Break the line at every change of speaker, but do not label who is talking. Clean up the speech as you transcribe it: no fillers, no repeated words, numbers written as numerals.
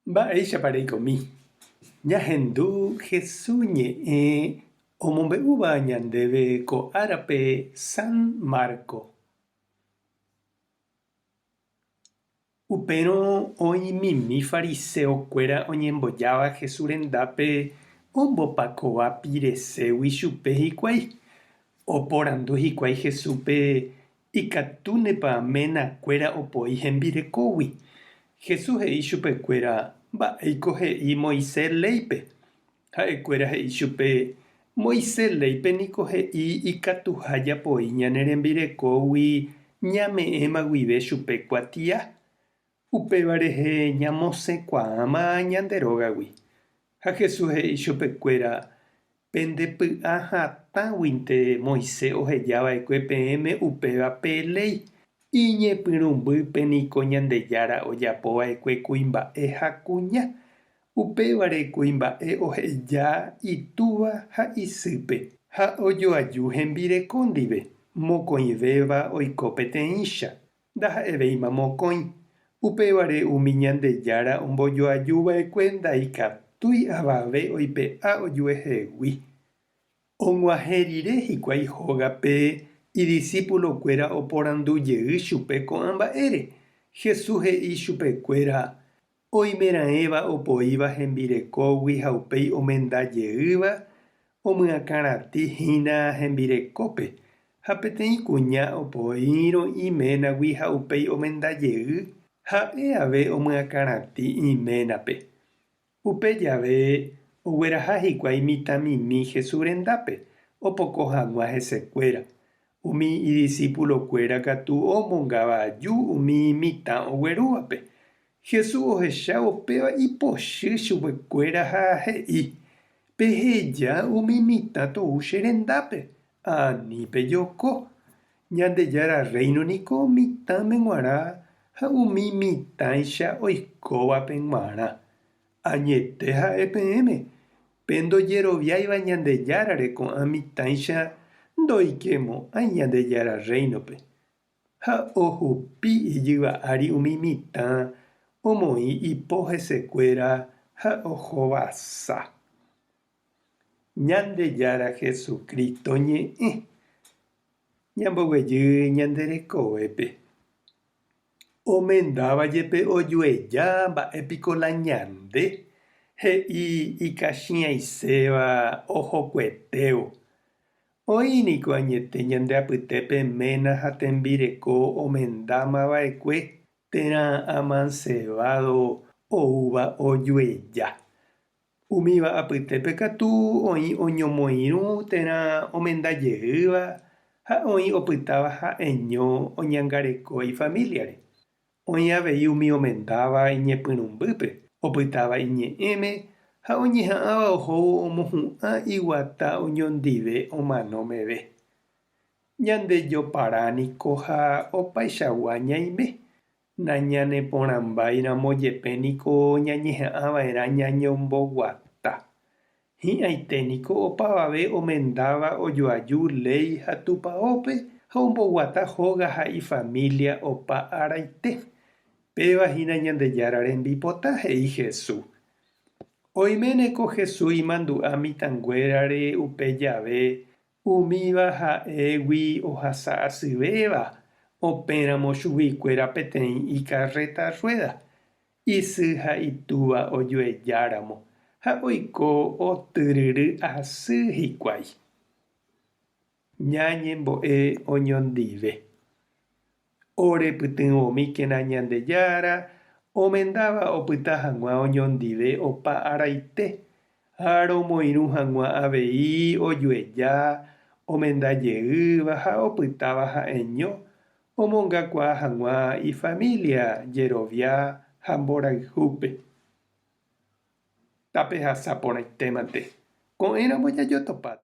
Mba'éichapareikomi. Ñahendu Jesús ñe'ẽ omombe'úva ñandéve ko árape San Marco. Upérõ oĩmimi fariseokuéra oñembojáva Jesús rendápe ombopakova pireségui chupe hikuái. Oporandu hikuái Jesúspe ikatúnepa menakuéra opoi hembirekógui. Jesús he'i chupekuéra mba'éiko he'i Moisés léipe. Ha'ekuéra he'i chupe Moisés léipe niko he'i ikatuha japoi ñane rembirekógui ñame'ẽma guive chupe kuatia. Upéva rehe ñamosẽkuaáma ñande rógagui. Ha Jesús he'i chupekuéra pendepy'a hatãguinte Moisés ohejava'ekue peẽme upéva pelei. Iñepyrũmbýpe niko Ñandejára ojapova'ekue kuimba'e ha kuña. Upévare kuimba'e oheja itúva ha isýpe ha ojoaju hembireko ndive. Mokõivéva oiko peteĩcha. Ndaha'evéima mokõi. Upévare umi Ñandejára ombojoajuva'ekue ndaikatúi avave oipe'a ojuehegui. Og̃uahẽ hikuái hógape idiscípulokuéra oporandujey chupe ko'ã mba'ére. Jesús he'i chupekuéra oimeraẽva opoíva hembirekógui ha upéi omendajeýva omyakaratĩhína hembirekópe. Ha peteĩ kuña opoírõ iménagui ha upéi omendajey ha'e ave omyakaratĩ iménape. Upe jave ogueraha hikuái mitãmimi Jesús rendápe opoko hag̃ua hesekuéra. Umi idiscípulokuéra katu omongáva aju umi mitã oguerúvape. Jesús ohecha upéva ipochy chupekuéra ha he'i: “Peheja umi mitã tou che rendápe. Ani pejoko. Ñandejára reino niko mitãme g̃uarã ha umi mitãicha oikóvape g̃uarã. Añete ha'e peẽme. Pendojeroviáiva Ñandejárare ko'ã mitãicha ndoikemo'ãi Ñandejára reinope.” Ha ohupi ijyva'ári umi mitã omoĩ ipo hesekuéra ha ohovasa. Ñandejára Jesucristo ñe'ẽ. Ñamboguejy ñande rekovépe. Omendáva jepe ojueja mba'épiko la ñande, he'i ikachiãiséva ohokuetévo. Oĩniko añete ñande apytépe ména ha tembireko omendámava'ekue térã amancebado oúva ojueja. Umíva apytépe katu oĩ oñomoirũ térã omendajeýva ha oĩ opytáva ha'eño oñangarekói familiáre. Oĩ avei umi omendáva iñepyrũmbýpe, opytáva iñe'ẽme ha oñeha'ãva ohóvo omohu'ã iguata oñondive omanómeve. Ñandejoparániko ha opaichagua ñaime. Nañaneporãmbáiramo jepe niko ñañeha'ãva'erã ñañomboguata. Hi'ãiténiko opavave omendáva ojoaju ley ha tupãópe ha omboguata hóga ha ifamilia opa araite. Pévahína Ñandejára rembipota, he'i Jesús. Oiméneko Jesús imandu'a mitãnguérare upe jave umíva ha'égui ohasa asyvéva opéramo chuguikuéra peteĩ ikarreta rueda. Isy ha itúva ojoejáramo ha oiko otyryry asy hikuái. Ñañembo'e oñondive. Orepytyvõmíkena Ñandejára omendáva opyta hag̃ua oñondive opa araite. Ha romoirũ hag̃ua avei ojueja omendajeýva ha opytáva ha'eño omongakuaa hag̃ua ifamilia jerovia ha mborayhúpe. Tapehasaporãitémante. Ko'ẽramo jajotopa.